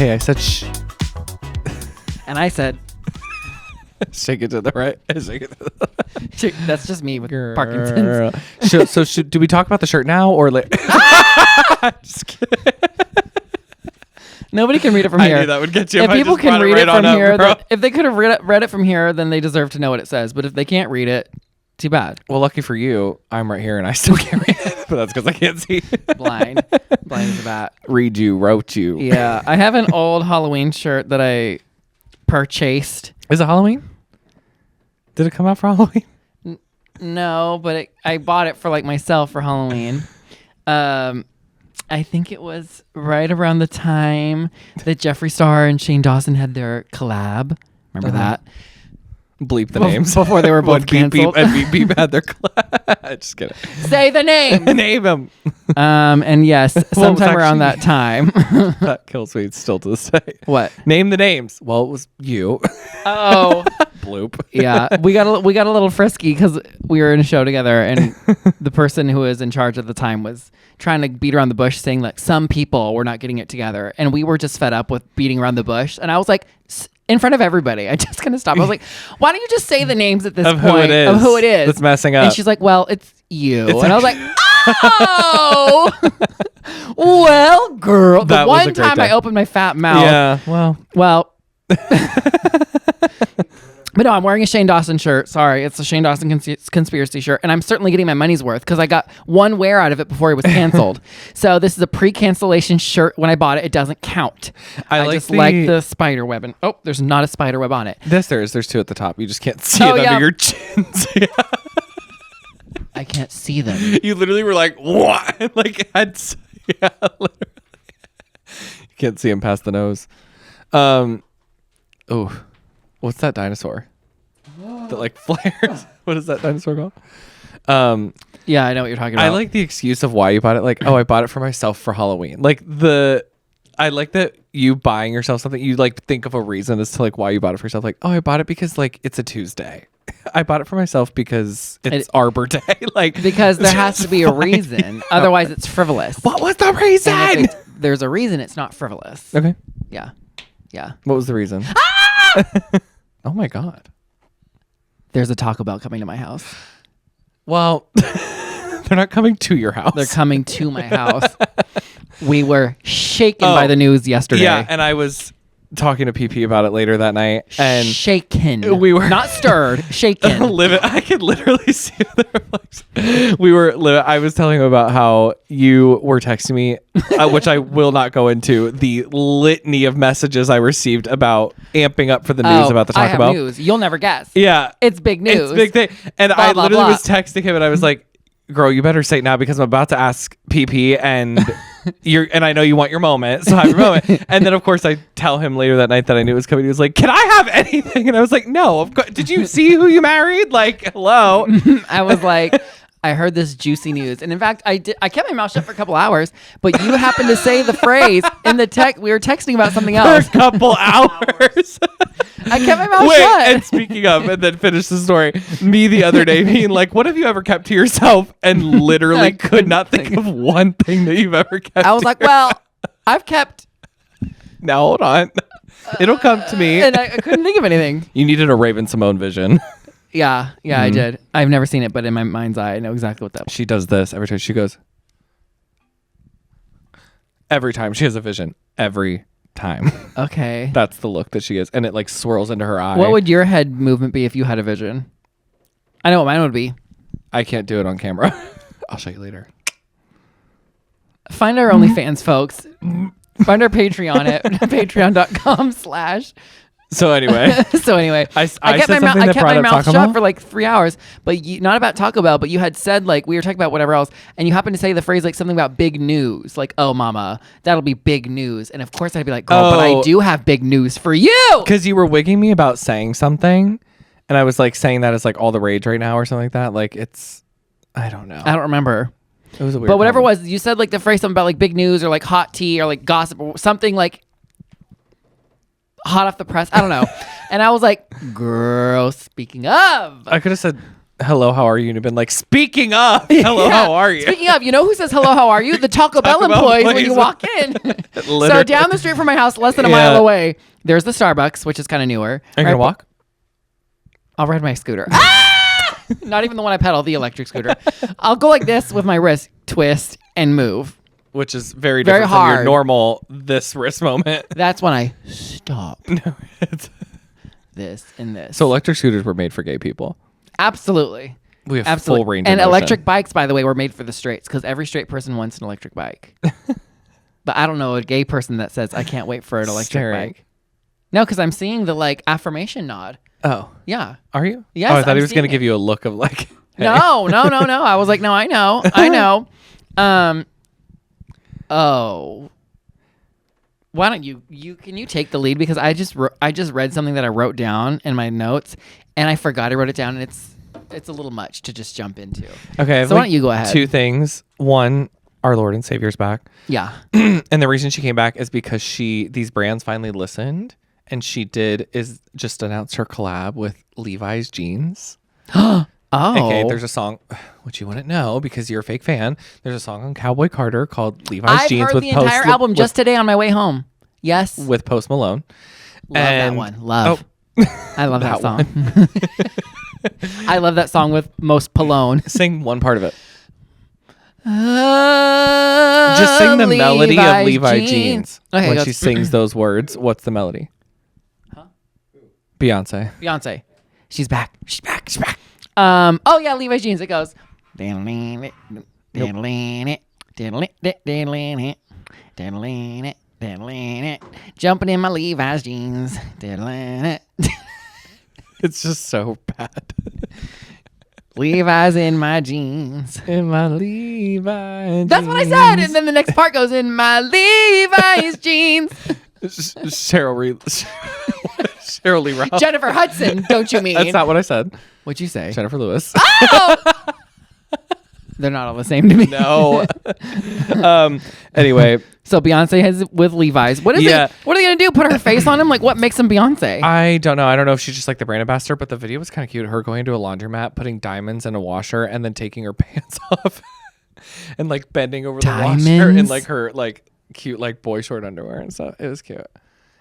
Hey, I said shh. And I said, shake it to the right. Shake it to the left. That's just me with Parkinson's. So do we talk about the shirt now or later? Just kidding. Nobody can read it from here. I knew that would get you. If people can read it from here, if they could have read it from here, then they deserve to know what it says. But if they can't read it, too bad. Well, lucky for you, I'm right here and I still can't read it. But that's because I can't see. Blind as a bat. Read you, wrote you. Yeah, I have an old Halloween shirt that I purchased. Is it Halloween? Did it come out for Halloween? No, but I bought it for like myself for Halloween. I think it was right around the time that Jeffree Star and Shane Dawson had their collab. Remember that? Bleep the names. Before they were both canceled. Beep had their collab. Just kidding. Say the name. Name them. And yes, sometime around that time. That kills me still to this day. What? Name the names. Well, it was you. Oh. Bloop. Yeah, we got a little frisky because we were in a show together, and the person who was in charge at the time was trying to beat around the bush, saying that some people were not getting it together, and we were just fed up with beating around the bush. And I was like, in front of everybody, I just couldn't stop. I was like, why don't you just say the names at this point of who it is? That's messing up. And she's like, well, it's you. And I was like, oh, well, girl. The one time I opened my fat mouth. Yeah, well. But no, I'm wearing a Shane Dawson shirt. Sorry, it's a Shane Dawson conspiracy shirt. And I'm certainly getting my money's worth because I got one wear out of it before it was canceled. So this is a pre-cancellation shirt. When I bought it, it doesn't count. I like the spider web. And, oh, there's not a spider web on it. There's two at the top. You just can't see it under your chins. I can't see them. You literally were like, what? Like, yeah, literally. You can't see them past the nose. Oh. What's that dinosaur that like flares? What is that dinosaur called? Yeah, I know what you're talking about. I like the excuse of why you bought it. Like, oh, I bought it for myself for Halloween. Like I like that you buying yourself something. You like think of a reason as to like why you bought it for yourself. Like, oh, I bought it because like it's a Tuesday. I bought it for myself because it's Arbor Day. Like, because there has to be a reason. Otherwise, it's frivolous. What was the reason? There's a reason it's not frivolous. Okay. Yeah. What was the reason? Oh my God. There's a Taco Bell coming to my house. Well, they're not coming to your house. They're coming to my house. We were shaken by the news yesterday. Yeah, and I was talking to PP about it later that night. And shaken. We were not stirred, shaken. I could literally see the reflection. I was telling him about how you were texting me, which I will not go into, the litany of messages I received about amping up for the news about the Taco Bell. News. You'll never guess. Yeah. It's big news. It's big thing. And I literally was texting him and I was like, girl, you better say it now because I'm about to ask PP and and I know you want your moment, so have your moment. And then of course I tell him later that night that I knew it was coming. He was like, "Can I have anything?" And I was like, "No, of course. Did you see who you married? Like, hello." I was like, I heard this juicy news, and in fact, I kept my mouth shut for a couple hours. But you happened to say the phrase in the text. We were texting about something else for a couple hours. I kept my mouth shut. And speaking of, and then finish the story. Me the other day being like, "What have you ever kept to yourself?" And literally could not think of one thing that you've ever kept. I was like, "Well, I've kept." Now hold on, it'll come to me. And I couldn't think of anything. You needed a Raven Simone vision. Yeah, I did. I've never seen it, but in my mind's eye, I know exactly what that was. She does this every time. She goes. Every time she has a vision. Every time. Okay. That's the look that she is. And it like swirls into her eye. What would your head movement be if you had a vision? I know what mine would be. I can't do it on camera. I'll show you later. Find our OnlyFans, folks. Find our Patreon at patreon.com/. So anyway, I kept my mouth shut for like 3 hours, but not about Taco Bell. But you had said like we were talking about whatever else, and you happened to say the phrase like something about big news, like "Oh, mama, that'll be big news." And of course, I'd be like, "Girl, but I do have big news for you." Because you were wigging me about saying something, and I was like saying that is like all the rage right now or something like that. Like I don't know. I don't remember. It was a weird. But whatever it was, you said like the phrase something about like big news or like hot tea or like gossip or something like. Hot off the press. I don't know. And I was like, girl, speaking of. I could have said hello, how are you? And you've been like, speaking of, hello, how are you? Speaking of, you know who says hello, how are you? The Taco Bell employees when you walk in. So down the street from my house, less than a mile away, there's the Starbucks, which is kind of newer. Are you going to walk? I'll ride my scooter. Not even the one I pedal, the electric scooter. I'll go like this with my wrist, twist, and move. Which is very different from your normal this wrist moment. That's when I stop. No, this and this. So electric scooters were made for gay people. Absolutely. We have full range and of motion. Electric bikes, by the way, were made for the straights because every straight person wants an electric bike. But I don't know a gay person that says, I can't wait for an electric bike. No, because I'm seeing the like affirmation nod. Oh. Yeah. Are you? Yes. Oh, I thought he was going to give you a look of like, hey. No. I was like, no, I know. Oh. Why don't can you take the lead? Because I just read something that I wrote down in my notes and I forgot I wrote it down and it's a little much to just jump into. Okay. So why don't you go ahead? 2 things. One, our Lord and Savior's back. Yeah. And the reason she came back is because these brands finally listened and she just announced her collab with Levi's jeans. Oh. Okay, there's a song, which you wouldn't know because you're a fake fan. There's a song on Cowboy Carter called Levi's Jeans. I've heard the entire album just today on my way home. Yes. With Post Malone. Love that one. Love. Oh, I love that song. I love that song with Most Malone. Sing one part of it. Just sing the melody of Levi's Jeans. Okay, when she sings those words, what's the melody? Huh? Beyonce. She's back. Oh yeah, Levi's Jeans. It goes. Jumping in my Levi's jeans. It's just so bad. Levi's in my jeans. In my Levi's jeans. That's what I said. And then the next part goes in my Levi's jeans. Cheryl Lee Ralph. Jennifer Hudson, don't you mean? That's not what I said. What'd you say? Jennifer Lewis. Oh! They're not all the same to me. No. Anyway. So Beyonce has with Levi's. What is it? What are they going to do? Put her face on him? Like what makes him Beyonce? I don't know. I don't know if she's just like the brand ambassador, but the video was kind of cute. Her going into a laundromat, putting diamonds in a washer and then taking her pants off and like bending over the washer in like her like cute like boy short underwear and stuff. It was cute.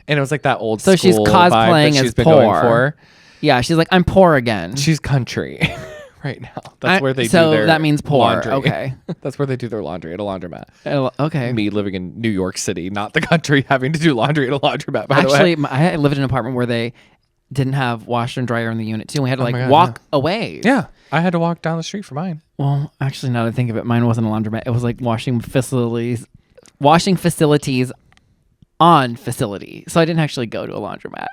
And it was like that old school she's cosplaying as she's been poor. Going for. Yeah, she's like, I'm poor again. She's country right now. That's where they do their So that means poor. Laundry. Okay. That's where they do their laundry, at a laundromat. Okay. Me living in New York City, not the country, having to do laundry at a laundromat, by the way. Actually, I lived in an apartment where they didn't have washer and dryer in the unit, too. And we had to walk away. Yeah. I had to walk down the street for mine. Well, actually, now that I think of it, mine wasn't a laundromat. It was like washing facilities on facility. So I didn't actually go to a laundromat.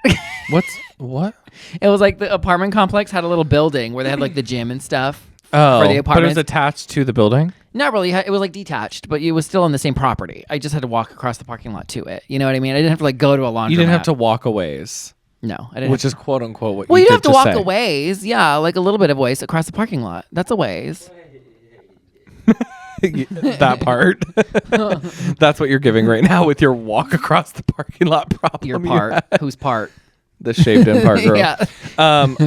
What? It was like the apartment complex had a little building where they had like the gym and stuff. Oh, for the apartment. But it was attached to the building? Not really. It was like detached, but it was still on the same property. I just had to walk across the parking lot to it. You know what I mean? I didn't have to like go to a laundromat. You didn't have to walk a ways. No, I didn't. Which is quote unquote what well, you did have to walk say. a ways. Yeah, like a little bit of ways across the parking lot. That's a ways. That part. That's what you're giving right now with your walk across the parking lot problem. Your part. Whose part? The shaved in part girl. Yeah.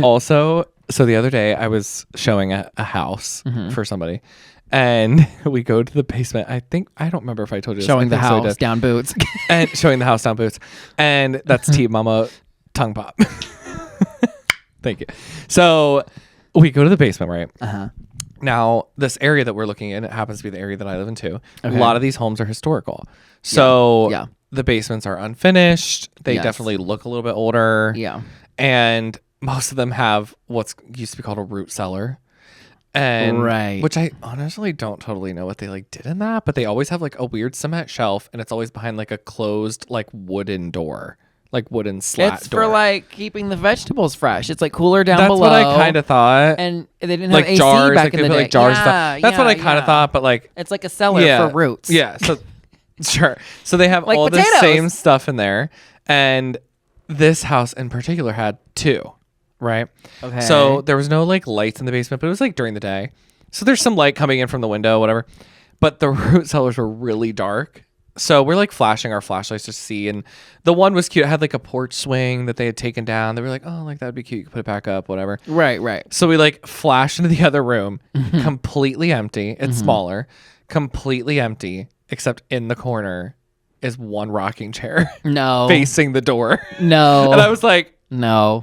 Also, so the other day I was showing a house for somebody and we go to the basement. I don't remember if I told you this. Showing the house down boots. And showing the house down boots. And that's Tea Mama tongue pop. Thank you. So we go to the basement, right? Uh-huh. Now, this area that we're looking in, it happens to be the area that I live in too. Okay. A lot of these homes are historical. So the basements are unfinished. They definitely look a little bit older. Yeah. And most of them have what's used to be called a root cellar. And which I honestly don't totally know what they like did in that, but they always have like a weird cement shelf and it's always behind like a closed like wooden door. Like wooden slat It's door. for like keeping the vegetables fresh. It's like cooler down below. That's what I kind of thought. And they didn't like have AC jars, back like in the day. like jars. That's what I kind of thought, but like it's like a cellar for roots. Yeah. So sure. So they have like all potatoes. the same stuff in there, and this house in particular had 2. Right. Okay. So there was no like lights in the basement, but it was like during the day. So there's some light coming in from the window, whatever. But the root cellars were really dark. So we're like flashing our flashlights to see, and the one was cute. It had like a porch swing that they had taken down. They were like, oh, like that'd be cute. You could put it back up, whatever. Right. So we like flash into the other room, completely empty. It's smaller, completely empty, except in the corner is one rocking chair. No. Facing the door. No. And I was like, no.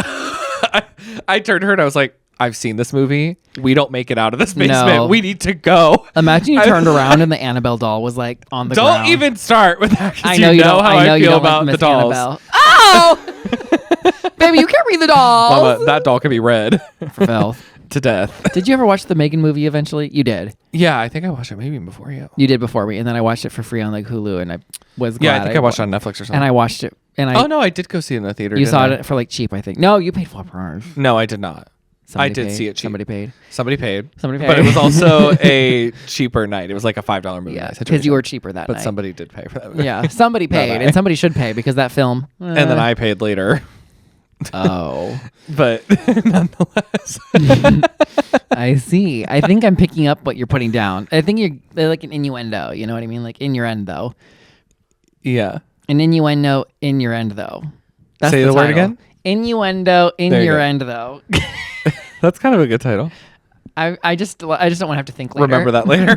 I turned to her and I was like, I've seen this movie. We don't make it out of this basement. No. We need to go. Imagine you turned around and the Annabelle doll was like on the ground. Don't even start with that. I know you know don't. how I know I you feel don't about like the Miss dolls. Annabelle. Oh, baby, you can't read the dolls. Mama, that doll could be read For filth. to death. Did you ever watch the Megan movie eventually? You did. Yeah, I think I watched it maybe before you. You did before me, and then I watched it for free on like Hulu, and I was glad. Yeah, I think I watched it on Netflix or something. And I watched it, and I. Oh no, I did go see it in the theater. You saw I? it for like cheap, I think. No, you paid $4. No, I did not. Somebody I did paid. see it cheap. Somebody paid. Somebody paid. Somebody paid. But it was also a cheaper night. It was like a $5 movie. Yeah, night because you situation. were cheaper that But night. somebody did pay for that movie. Yeah, somebody paid, and somebody should pay because that film. And then I paid later. Oh. But nonetheless. I see. I think I'm picking up what you're putting down. I think they're like an innuendo. You know what I mean? Like in your end, though. Yeah. An innuendo in your end, though. That's Say the word title. again? Innuendo in There you your go. end, though. That's kind of a good title. I just don't want to have to think later. Remember that later.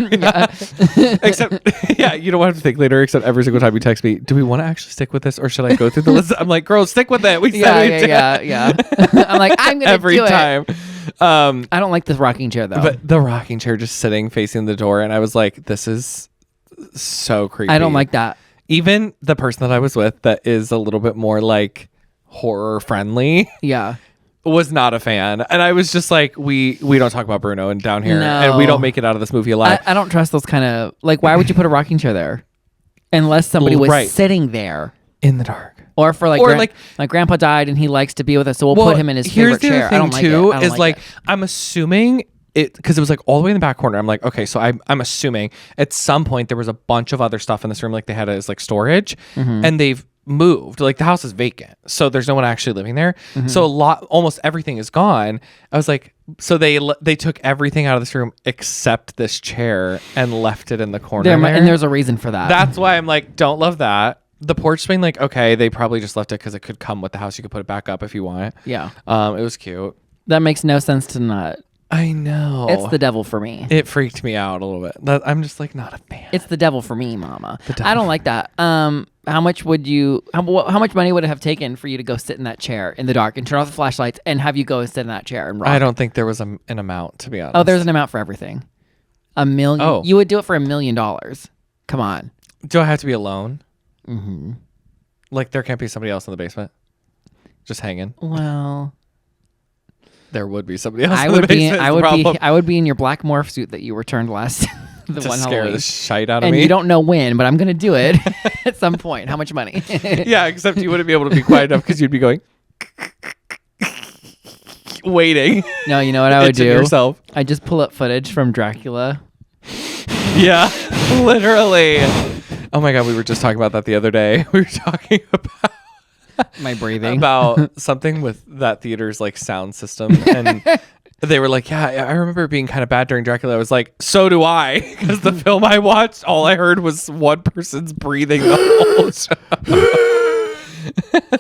Except, yeah, you don't want to think later. Except every single time you text me, do we want to actually stick with this, or should I go through the list? I'm like, girl, stick with it. We said we did. Yeah. I'm like, I'm gonna Every do time. it. I don't like this rocking chair though. But the rocking chair just sitting facing the door, and I was like, this is so creepy. I don't like that. Even the person that I was with, that is a little bit more like horror friendly. Yeah. Was not a fan, and I was just like, we don't talk about Bruno and down here, No. and we don't make it out of this movie alive. I don't trust those kind of like. Why would you put a rocking chair there, unless somebody was Right. sitting there, in the dark, or for like, Or like- my grandpa died and he likes to be with us, so we'll put him in his favorite chair. I don't like it. I don't is like like it. I'm assuming it because it was like all the way in the back corner. I'm like, okay, so I'm assuming at some point there was a bunch of other stuff in this room, like they had it as like storage, Mm-hmm. and they've moved. Like the house is vacant, so there's no one actually living there. Mm-hmm. So almost everything is gone. I was like, so they took everything out of this room except this chair and left it in the corner. And there's a reason for that. That's why I'm like, don't love that. The porch swing, like, okay, they probably just left it because it could come with the house. You could put it back up if you want. Yeah. It was cute. That makes no sense to not. I know. It's the devil for me. It freaked me out a little bit. I'm just like not a fan. It's the devil for me, mama. devil I don't like that. How much would you? How much money would it have taken for you to go sit in that chair in the dark and turn off the flashlights and have you go sit in that chair and rock? I don't think there was an amount, to be honest. Oh, there's an amount for everything. $1 million. Oh. You would do it for $1 million. Come on. Do I have to be alone? Mm-hmm. Like there can't be somebody else in the basement, just hanging. Well, There would be somebody else I in the would be. basement. I would be in your black morph suit that you returned last. The to one scare Halloween. the shite out of And me. you don't know when, but I'm gonna do it at some point. How much money? Yeah, except you wouldn't be able to be quiet enough because you'd be going, waiting. No, you know what I would Into do? yourself. I just pull up footage from Dracula. Yeah, literally. Oh my god, we were just talking about that the other day. We were talking My breathing. about something with that theater's like sound system, and they were like, yeah, I remember it being kind of bad during Dracula. I was like, so do I, because the film I watched, all I heard was one person's breathing the whole show.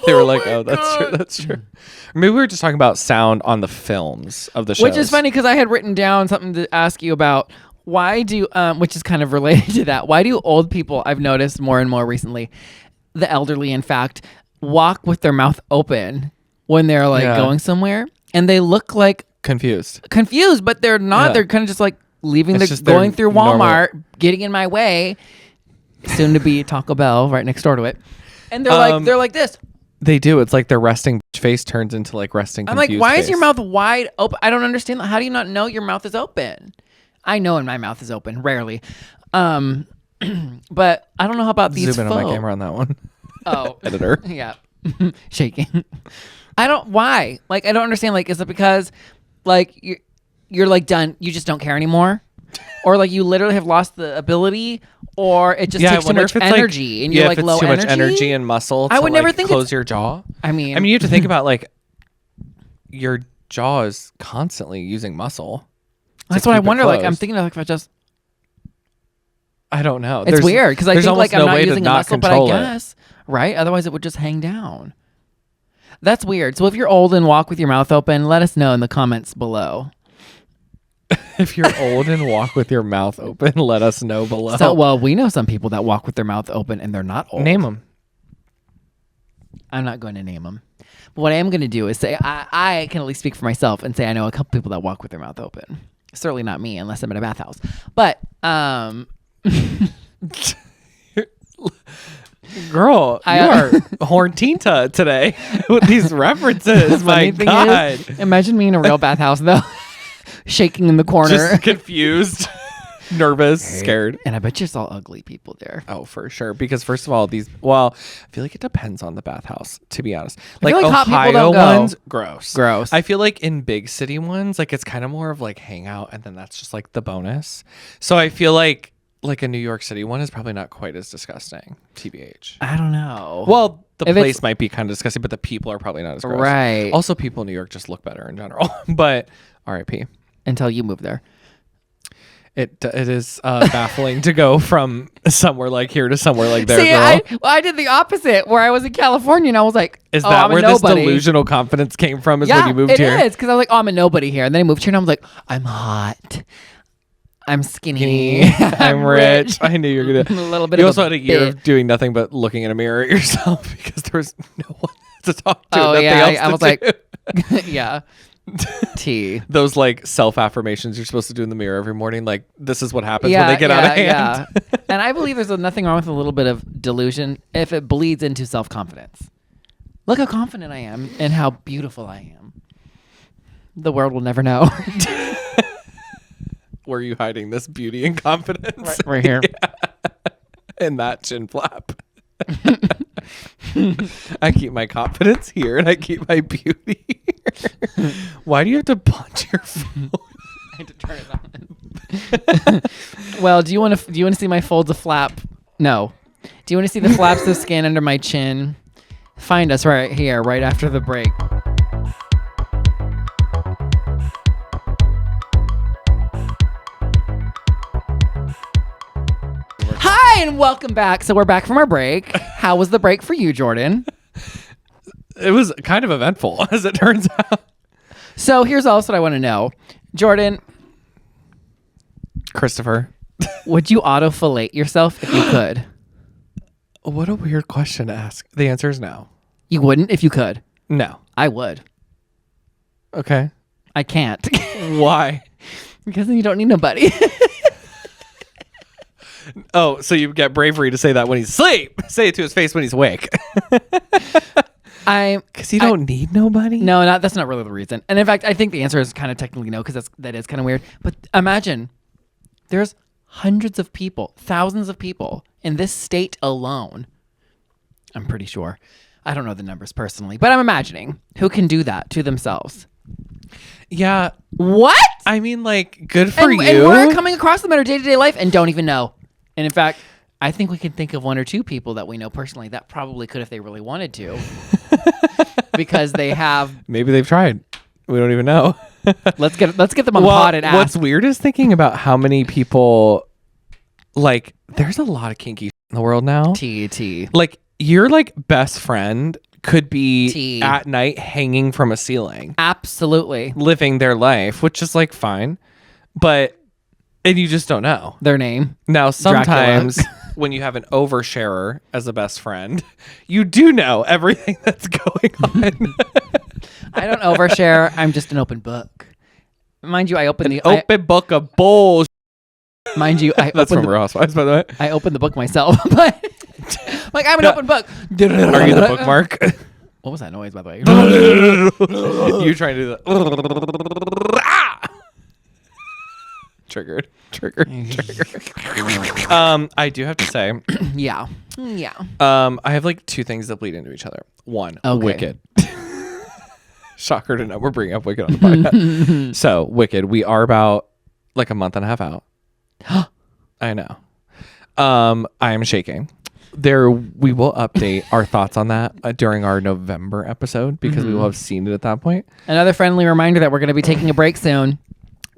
They were like, oh, that's true. Maybe we were just talking about sound on the films of the show, Which is funny because I had written down something to ask you about. Why do, which is kind of related to that. Why do old people, I've noticed more and more recently, the elderly, in fact, walk with their mouth open when they're like going somewhere, and they look like confused, but they're not. Yeah. They're kind of just like leaving It's the just their going through normal- Walmart, getting in my way, soon to be Taco Bell right next door to it, and they're like this. They do. It's like their resting face turns into like resting. I'm like, confused why face. is your mouth wide open? I don't understand. How do you not know your mouth is open? I know when my mouth is open, rarely. But I don't know about these Zoom in on my folk. camera on that one. Oh, Editor. Yeah. Shaking. Why? Like, I don't understand. Like, is it because like you're like done, you just don't care anymore? Or like you literally have lost the ability, or it just takes too much energy and you're like if it's low too energy? much energy and muscle to I would never think close your jaw. I mean, you have to think about like your jaw is constantly using muscle. that's to what I keep it wonder. Like, I'm closed. thinking of like if I just I don't know. It's weird because I think like I'm not using a muscle, but I guess. guess, right? Otherwise it would just hang down. That's weird. So if you're old and walk with your mouth open, let us know in the comments below. If you're old and walk with your mouth open, let us know below. So, well, we know some people that walk with their mouth open and they're not old. Name them. I'm not going to name them. But what I am going to do is say, I can at least speak for myself and say I know a couple people that walk with their mouth open. Certainly not me unless I'm in a bathhouse. But, Girl, you are horntinta today with these references. My God. Imagine me in a real bathhouse, though. Shaking in the corner. Just confused, nervous, scared. And I bet you saw ugly people there. Oh, for sure. Because first of all, I feel like it depends on the bathhouse, to be honest. Like hot people Ohio don't go. ones, gross. I feel like in big city ones, like it's kind of more of like hangout and then that's just like the bonus. So I feel like a New York City one is probably not quite as disgusting, TBH. I don't know. Well, the place might be kind of disgusting, but the people are probably not as gross. Right. Also, people in New York just look better in general. But RIP. Until you move there. It is baffling to go from somewhere like here to somewhere like there, See, I did the opposite where I was in California and I was like, is that where this delusional confidence came from? Is when you moved here? It is because I was like, oh, I'm a nobody here. And then I moved here and I was like, I'm hot. I'm skinny. I'm rich. I knew you were gonna. A little bit. You also had a year of doing nothing but looking in a mirror at yourself because there was no one to talk to. Oh yeah, I was do. like, yeah. Those like self affirmations you're supposed to do in the mirror every morning. Like this is what happens when they get out of hand. Yeah. And I believe there's nothing wrong with a little bit of delusion if it bleeds into self confidence. Look how confident I am and how beautiful I am. The world will never know. Where are you hiding this beauty and confidence? Right here. And that chin flap. I keep my confidence here and I keep my beauty here. Why do you have to punch your phone? I had to turn it on. Well, do you want to see my folds of flap? No. Do you want to see the flaps of skin under my chin? Find us right here, right after the break. Hi, and welcome back. So we're back from our break. How was the break for you, Jordan? It was kind of eventful, as it turns out. So here's also what I want to know. Jordan. Christopher. Would you auto-fillate yourself if you could? What a weird question to ask. The answer is no. You wouldn't if you could? No. I would. Okay. I can't. Why? Because then you don't need nobody. Oh, so you get bravery to say that when he's asleep. Say it to his face when he's awake. Because you don't need nobody? No, that's not really the reason. And in fact, I think the answer is kind of technically no, because that is kind of weird. But imagine there's hundreds of people, thousands of people in this state alone. I'm pretty sure. I don't know the numbers personally, but I'm imagining who can do that to themselves. Yeah. What? I mean, like, good for you. And we're coming across them in our day-to-day life and don't even know. And in fact, I think we can think of one or two people that we know personally that probably could if they really wanted to. Because they have... Maybe they've tried. We don't even know. Let's get them on the pod and ask. What's weird is thinking about how many people... Like, there's a lot of kinky in the world now. T. Like, your, like, best friend could be at night hanging from a ceiling. Absolutely. Living their life, which is, like, fine. But... And you just don't know their name. Now, sometimes when you have an oversharer as a best friend, you do know everything that's going on. I don't overshare. I'm just an open book. Mind you, I open the open book of bullshit. Mind you, that's from Real Housewives, by the way. I opened the book myself, but like I'm an open book. Are you the bookmark? What was that noise, by the way? You trying to do that? Triggered. I do have to say, yeah. I have like two things that bleed into each other. One, Wicked. Shocker to know we're bringing up Wicked on the podcast. So Wicked, we are about like a month and a half out. I know. I am shaking. We will update our thoughts on that during our November episode because we will have seen it at that point. Another friendly reminder that we're going to be taking a break soon.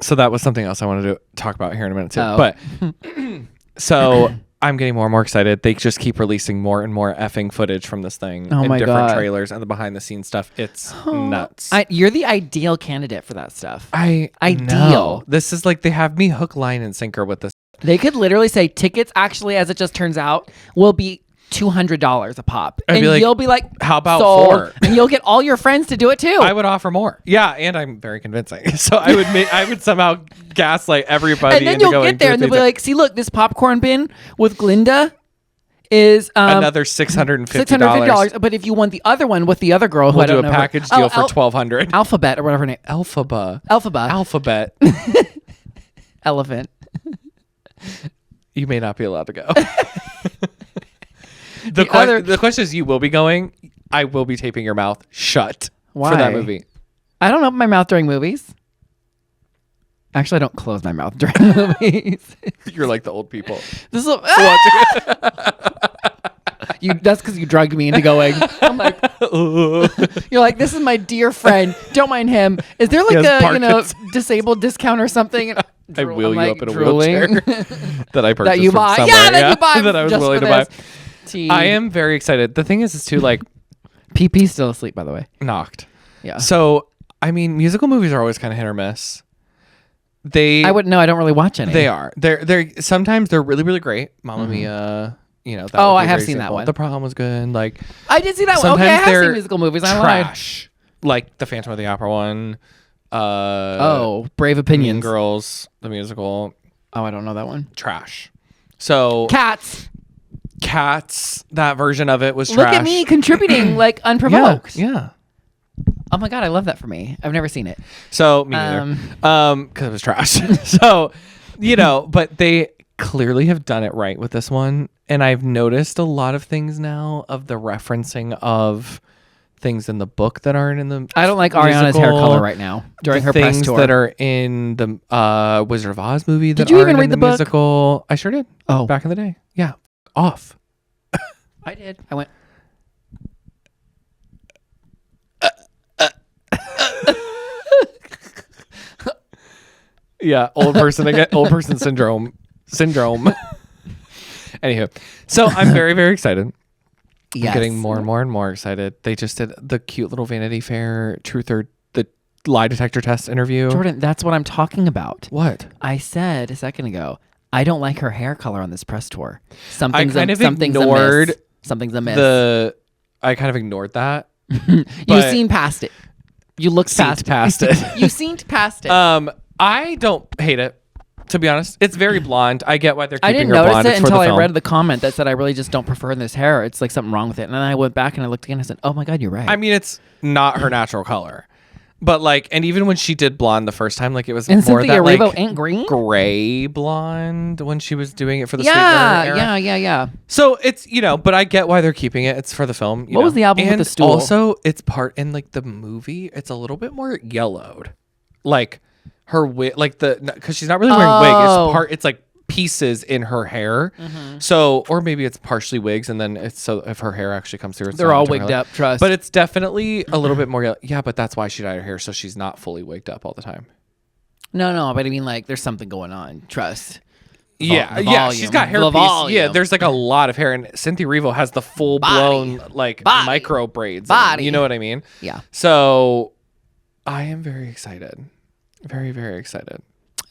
So that was something else I wanted to talk about here in a minute too. Oh. But So I'm getting more and more excited. They just keep releasing more and more effing footage from this thing in my different God. trailers and the behind the scenes stuff. It's nuts. You're the ideal candidate for that stuff. Ideal. Know. This is like they have me hook, line, and sinker with this. They could literally say tickets actually, as it just turns out, will be $200 a pop. I'd and be like, you'll be like, how about sold, 4? And you'll get all your friends to do it too. I would offer more. Yeah, and I'm very convincing. So I would somehow gaslight everybody. And then you'll get there and they'll be like, see, look, this popcorn bin with Glinda is another $650. $650. But if you want the other one with the other girl, who we'll I don't do know a her- package deal for $1,200. Alphabet or whatever her name. Alphaba. Alphabet. Elephant. You may not be allowed to go. The question is, you will be going. I will be taping your mouth shut for that movie. I don't open my mouth during movies. Actually, I don't close my mouth during movies. You're like the old people. This is that's because you drugged me into going. I'm like, you're like, this is my dear friend. Don't mind him. Is there like a disabled discount or something? I wheel you up in a drooling. wheelchair that I purchased that you from buy. somewhere. Yeah, that you buy. That I was just willing for to buy. Tea. I am very excited. The thing is too, like, PP's still asleep, by the way. knocked. Yeah. So, I mean, musical movies are always kind of hit or miss. I wouldn't know. I don't really watch any. They are. They're sometimes they're really, really great. Mamma Mia. You know. That Oh, would be I have very seen that simple. one. The Prom was good. Like, I did see that one. Okay, I have seen musical movies. I lied. Trash. Like the Phantom of the Opera one. Brave Opinions. Mean Girls, the musical. Oh, I don't know that one. Trash. So Cats, that version of it was trash. look at me contributing like unprovoked. Yeah. Oh my God, I love that for me. I've never seen it. So me neither. Because it was trash. So, but they clearly have done it right with this one. And I've noticed a lot of things now of the referencing of things in the book that aren't in the I don't like Ariana's hair color right now during her press things tour. that are in the Wizard of Oz movie that Did you even aren't read in the the book? musical. I sure did. Oh. Back in the day. Yeah. Off. I did. I went. Yeah, old person again. Old person syndrome. Anywho, so I'm very, very excited. Yes. I'm getting more and more and more excited. They just did the cute little Vanity Fair truth or the lie detector test interview. Jordan, that's what I'm talking about. What? I said a second ago, I don't like her hair color on this press tour. Something's ignored a miss. Something's a miss. I kind of ignored that. You've seen past it. You looked past it. You seen past it. I don't hate it. To be honest, it's very blonde. I get why they're keeping I didn't her notice blonde. it It's for until the I film. read the comment that said I really just don't prefer this hair. It's like something wrong with it. And then I went back and I looked again and I said, oh my God, you're right. I mean, it's not her natural color. But like, and even when she did blonde the first time, like it was and more Cynthia that Erivo like ain't green? gray blonde when she was doing it for the Yeah, Sweetener era. yeah. So it's, but I get why they're keeping it. It's for the film. What was the album with and the stool? Also, it's part in like the movie. It's a little bit more yellowed. Like her wig, like because she's not really wearing wig. It's like pieces in her hair. Mm-hmm. So, or maybe it's partially wigs, and then it's so if her hair actually comes through, They're all wigged up, trust. But it's definitely a little bit more. Yeah, but that's why she dyed her hair, so she's not fully wigged up all the time. No, but I mean, like, there's something going on. Trust. Yeah, she's got hair piece. Yeah, there's like a lot of hair, and Cynthia Erivo has the full blown micro braids. You know what I mean? Yeah. So, I am very excited. Very, very excited.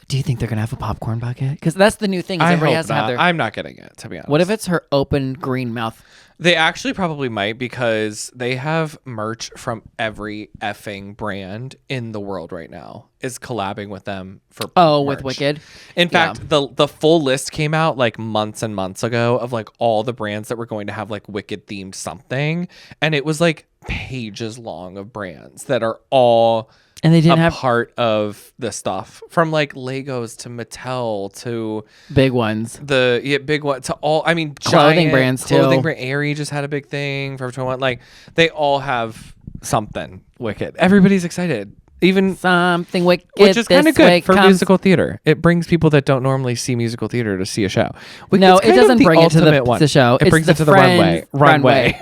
Do you think they're gonna have a popcorn bucket? Because that's the new thing. Is I everybody hope has to have not. their. I'm not getting it, to be honest. What if it's her open green mouth? They actually probably might, because they have merch from every effing brand in the world right now is collabing with them for with merch. Wicked. In fact, the full list came out like months and months ago of like all the brands that were going to have like Wicked themed something, and it was like pages long of brands that are all and they didn't have part of the stuff, from like Legos to Mattel to big ones. Big one to all. I mean, clothing brands too. Clothing brand Aerie just had a big thing for 21. Like they all have something Wicked. Everybody's excited. Even something Wicked, which is kind of good for comes. musical theater. It brings people that don't normally see musical theater to see a show. No, it doesn't bring it to the show. It brings it to the runway. Runway.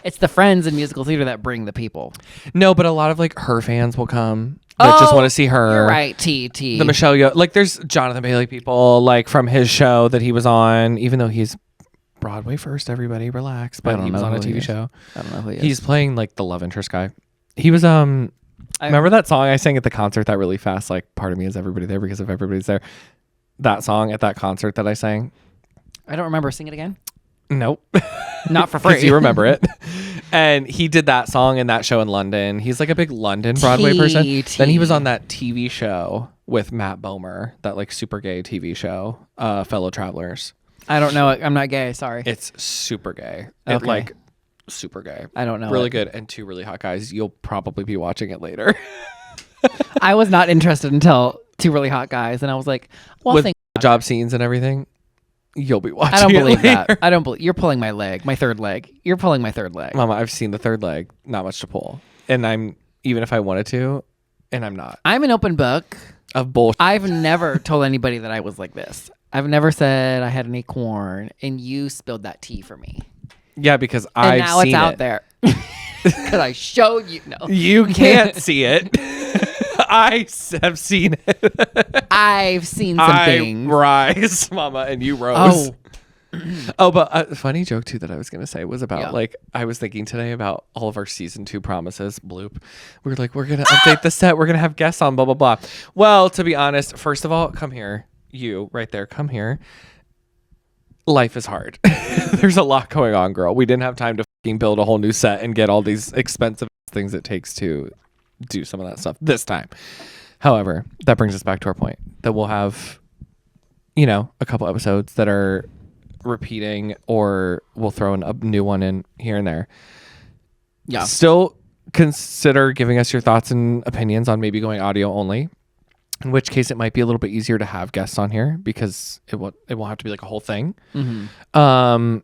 It's the friends in musical theater that bring the people. No, but a lot of like her fans will come. that just want to see her. You're right, T. The Michelle Yeoh. Like, there's Jonathan Bailey people, like, from his show that he was on, even though he's Broadway first, everybody relax. But he was on a TV show. I don't know who he is. He's playing, like, the love interest guy. He was, remember that song I sang at the concert, that really fast, like, part of me is everybody there because if everybody's there. That song at that concert that I sang. I don't remember. Sing it again. Nope. Not for free. Because you remember it. And he did that song in that show in London. He's like a big London Broadway person. Then he was on that TV show with Matt Bomer, that like super gay TV show, Fellow Travelers. I don't know it. I'm not gay. Sorry. It's super gay. Okay. It, like super gay. I don't know. Really good. And two really hot guys. You'll probably be watching it later. I was not interested until two really hot guys. And I was like, well, with job scenes and everything. You'll be watching. I don't believe later. that. I don't believe you're pulling my leg, my third leg. You're pulling my third leg. Mama, I've seen the third leg. Not much to pull. And I'm, even if I wanted to, and I'm not. I'm an open book. Of bullshit. I've never told anybody that I was like this. I've never said I had an acorn, and you spilled that tea for me. Yeah, because and I've now seen it's out it. there. Because I showed you. No, you can't see it. I have seen it. I've seen some things. Rise, Mama, and you rose. Oh, but a funny joke too that I was gonna say was about like I was thinking today about all of our season 2 promises. Bloop. We were like, we're gonna update the set. We're gonna have guests on. Blah blah blah. Well, to be honest, first of all, come here. You right there. Come here. Life is hard. There's a lot going on, girl. We didn't have time to fucking build a whole new set and get all these expensive things it takes to do some of that stuff this time. However, that brings us back to our point that we'll have, a couple episodes that are repeating, or we'll throw a new one in here and there. Yeah. Still consider giving us your thoughts and opinions on maybe going audio only, in which case it might be a little bit easier to have guests on here because it won't have to be like a whole thing. Mm-hmm.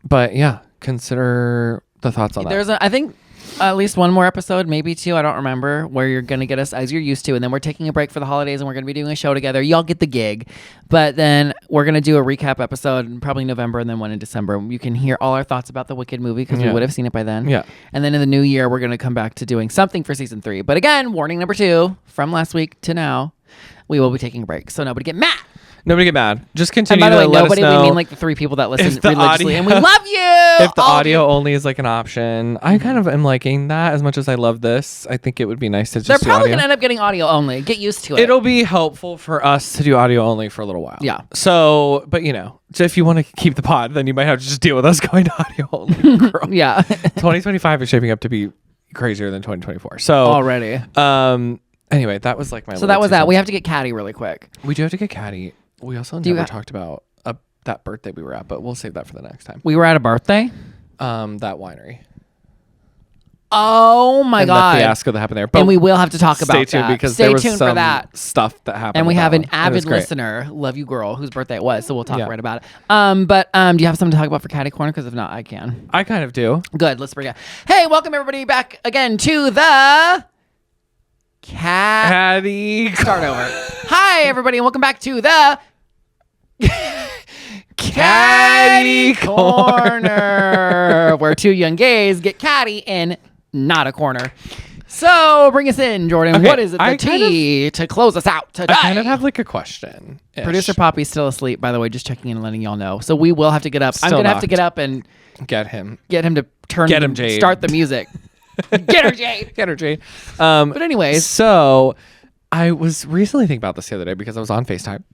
But yeah, consider the thoughts on that. I think at least one more episode, maybe 2. I don't remember, where you're going to get us as you're used to. And then we're taking a break for the holidays and we're going to be doing a show together. Y'all get the gig. But then we're going to do a recap episode in probably November and then one in December. You can hear all our thoughts about the Wicked movie because we would have seen it by then. Yeah. And then in the new year, we're going to come back to doing something for season 3. But again, warning number 2 from last week to now, we will be taking a break. So nobody get mad. Nobody get mad. Just continue and by the to way, let nobody, us know. we mean like the 3 people that listen the religiously. audio, and we love you. If the audio only is like an option, I kind of am liking that as much as I love this. I think it would be nice to just They're do probably audio. going to end up getting audio only. Get used to it. It'll be helpful for us to do audio only for a little while. Yeah. So, but so if you want to keep the pod, then you might have to just deal with us going to audio only. Girl. Yeah. 2025 is shaping up to be crazier than 2024. So already. Anyway, that was like my. So that was that. We have to get Caddy really quick. We do have to get Caddy. We also never talked about that birthday we were at, but we'll save that for the next time. We were at a birthday? That winery. Oh my God. The fiasco that happened there. But and we will have to talk about that. Stay tuned because Stay there was tuned some for that stuff that happened. And we have an one. avid listener, love you girl, whose birthday it was. So we'll talk right about it. But do you have something to talk about for Caddy Corner? Because if not, I can. I kind of do. Good. Let's bring it. Hey, welcome everybody back again to the Caddy. Start over. Hi everybody, and welcome back to the Caddy Corner, where 2 young gays get caddy in not a corner. So bring us in, Jordan. Okay, what is it? The tea to close us out today. I kind of have like a question. Producer Poppy's still asleep, by the way, just checking in and letting y'all know. So we will have to get up. I'm gonna have to get up and get him to Jade. Start the music. Get her, Jade. Get her, Jade. But anyways, so I was recently thinking about this the other day because I was on FaceTime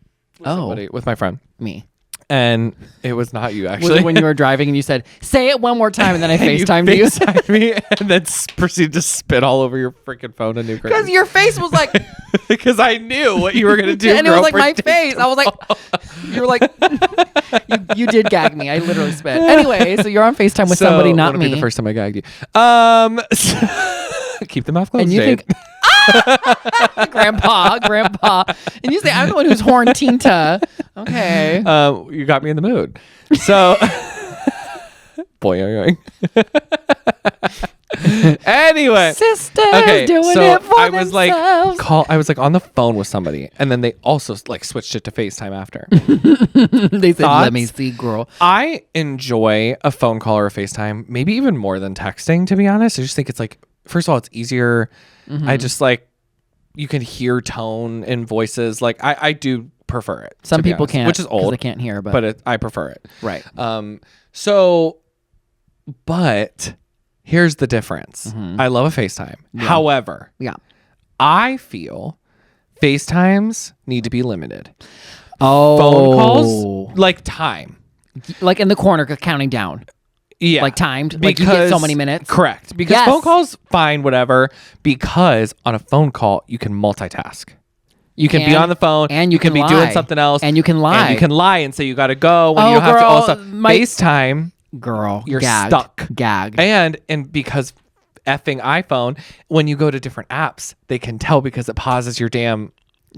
with my friend. Me. And it was not you, actually. Was it when you were driving and you said, say it one more time, and then I FaceTimed you? FaceTimed me and then proceeded to spit all over your freaking phone and new because your face was like... because I knew what you were going to do. And it was like my face. I was like... You were like... you did gag me. I literally spit. Anyway, so you're on FaceTime with somebody, not me. Be the first time I gagged you. Keep the mouth closed, and you Jade. think... grandpa. And you say, I'm the one who's horn tinta. Okay. You got me in the mood. So, boing. Anyway, sisters doing so it for I was themselves. I was like on the phone with somebody, and then they also like switched it to FaceTime after. They said, "Let me see, girl." I enjoy a phone call or a FaceTime, maybe even more than texting. To be honest, I just think it's like, first of all, it's easier. I just like you can hear tone in voices. Like I do prefer it. Some people can't, which is old. They can't hear, but I prefer it. Right. But here's the difference. I love a FaceTime. Yeah. However, I feel FaceTimes need to be limited. Phone calls, like time. Like in the corner counting down. Yeah. Like timed. Like you get so many minutes. Correct. Because phone calls, fine, whatever. Because on a phone call, you can multitask. You can be on the phone, and you can be lie. doing something else, and you can lie. And you can lie and say you got to go when you have to. Also, FaceTime, girl, you're gagged. stuck. Gagged. And because effing iPhone, when you go to different apps, they can tell because it pauses your damn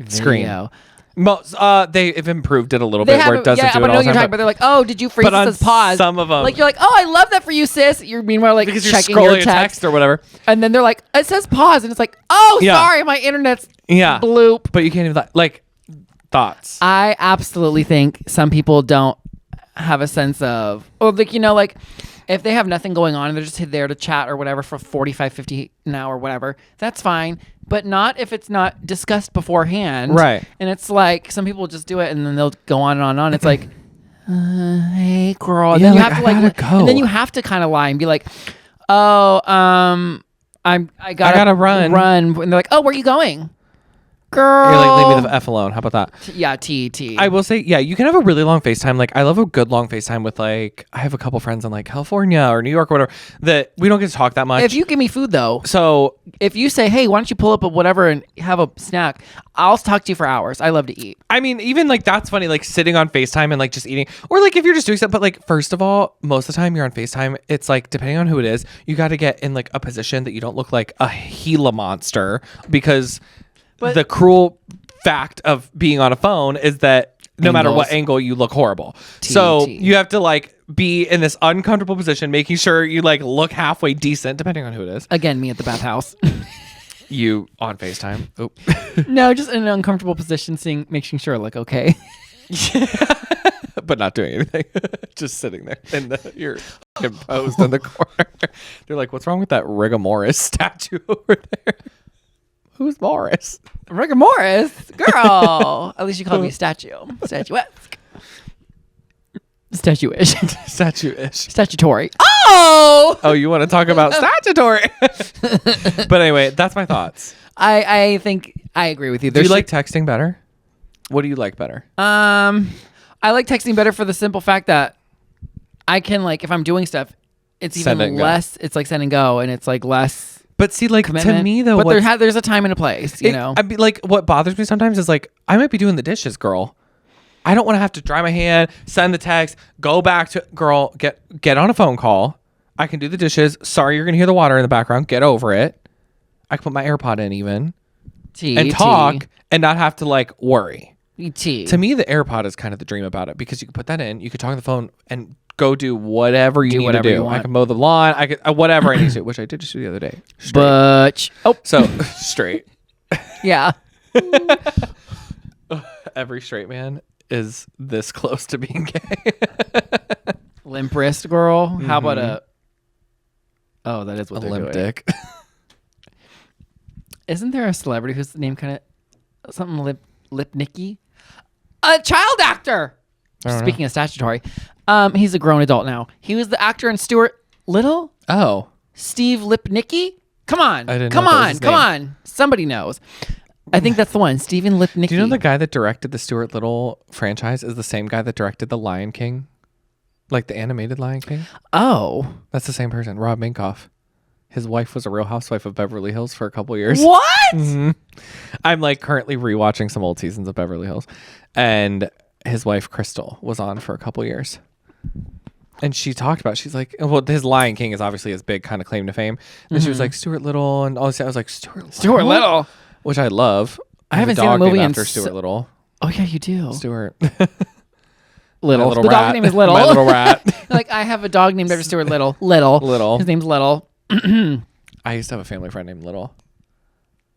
screen. They've improved it a little bit where it doesn't do it all the time. You're talking about. They're like, oh, did you freeze? It says pause. Some of them, like you're like, oh, I love that for you, sis. You're meanwhile like because you're checking scrolling your a text or whatever, and then they're like, it says pause, and it's like, oh, sorry, my internet's bloop. But you can't even like thoughts. I absolutely think some people don't have a sense of, or like like if they have nothing going on and they're just there to chat or whatever for 45, 50 an hour, whatever, that's fine. But not if it's not discussed beforehand. Right. And it's like, some people just do it and then they'll go on and on and on. It's like, hey, girl. And then you have to go. And then you have to kind of lie and be like, oh, I gotta run. And they're like, oh, where are you going? Girl. You're like, leave me the F alone. How about that? Yeah, T. I will say, you can have a really long FaceTime. Like, I love a good long FaceTime with, like, I have a couple friends in, like, California or New York or whatever that we don't get to talk that much. If you give me food, though. So, if you say, hey, why don't you pull up a whatever and have a snack, I'll talk to you for hours. I love to eat. I mean, even, like, that's funny, like, sitting on FaceTime and, like, just eating. Or, like, if you're just doing something. But, like, first of all, most of the time you're on FaceTime, it's, like, depending on who it is, you got to get in, like, a position that you don't look like a Gila monster because the cruel fact of being on a phone is that no matter what angle you look horrible. So you have to like be in this uncomfortable position, making sure you like look halfway decent, depending on who it is. Again, me at the bathhouse. You on FaceTime? Oop. No, just in an uncomfortable position, making sure I look okay. But not doing anything. Just sitting there you're posed in the corner. They're like, what's wrong with that rigor mortis statue over there? Who's Morris? Rigor Morris? Girl. At least you called me statue. Statuesque. Statuish. Statuish. Statutory. Oh, you want to talk about statutory? But anyway, that's my thoughts. I think I agree with you. Do you like texting better? What do you like better? I like texting better for the simple fact that I can, like, if I'm doing stuff, it's even less. It's like send and go, and it's like less. But see, like, commitment. To me, though, but there's a time and a place, you know? I mean, like, what bothers me sometimes is, like, I might be doing the dishes, girl. I don't want to have to dry my hand, send the text, go back to, girl, get on a phone call. I can do the dishes. Sorry, you're going to hear the water in the background. Get over it. I can put my AirPod in even. And talk and not have to, like, worry. To me, the AirPod is kind of the dream about it because you can put that in, you can talk on the phone and go do whatever you need to do. I can mow the lawn. I can whatever I need to do, which I did just do the other day. But so straight. Yeah. Every straight man is this close to being gay. Limp wrist girl. Mm-hmm. How about a? Oh, that is what they're limp doing. Dick. Isn't there a celebrity whose name kind of something Lipnicki? A child actor. Speaking of statutory, he's a grown adult now. He was the actor in Stuart Little. Oh, Steve Lipnicki. Come on, I didn't come know on, come on. Somebody knows. I think that's the one. Stephen Lipnicki. Do you know the guy that directed the Stuart Little franchise is the same guy that directed The Lion King, like the animated Lion King? Oh, that's the same person. Rob Minkoff. His wife was a Real Housewife of Beverly Hills for a couple of years. What? Mm-hmm. I'm like currently rewatching some old seasons of Beverly Hills, and his wife Crystal was on for a couple of years. And she talked about, she's like, well, his Lion King is obviously his big kind of claim to fame. And she was like, Stuart Little, and all this. I was like, Stuart Little, which I love. I haven't seen the movie after Stuart Little. Oh yeah, you do. Stuart Little. The dog's name is Little. My little rat. Like I have a dog named after Stuart Little. Little. His name's Little. I used to have a family friend named Little.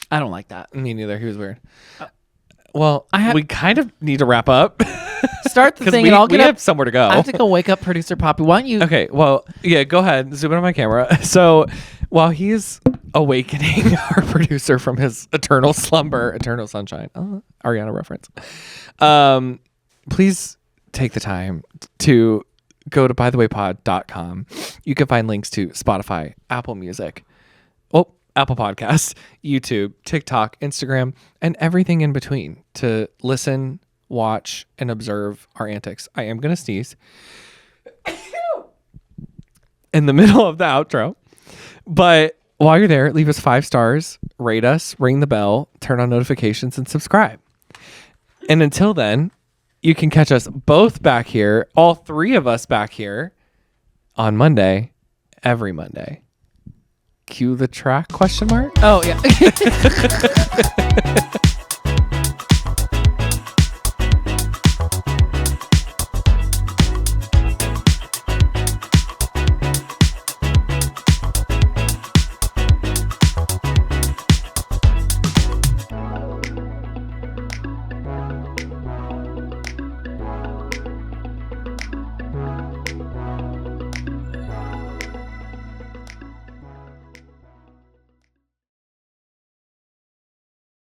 I don't like that. Me neither. He was weird. Well, we kind of need to wrap up. Start the thing, and I'll get up. Somewhere to go. I have to go wake up producer Poppy. Why don't you? Okay. Well, yeah. Go ahead. Zoom in on my camera. So, While he's awakening our producer from his eternal slumber, eternal sunshine, Ariana reference, please take the time to go to bythewaypod.com. You can find links to Spotify, Apple Music, Apple Podcasts, YouTube, TikTok, Instagram, and everything in between to listen, watch, and observe our antics. I am going to sneeze in the middle of the outro. But while you're there, leave us 5 stars, rate us, ring the bell, turn on notifications, and subscribe. And until then, you can catch us both back here, all 3 of us back here, on Monday, every Monday. Cue the track, question mark? Oh, yeah.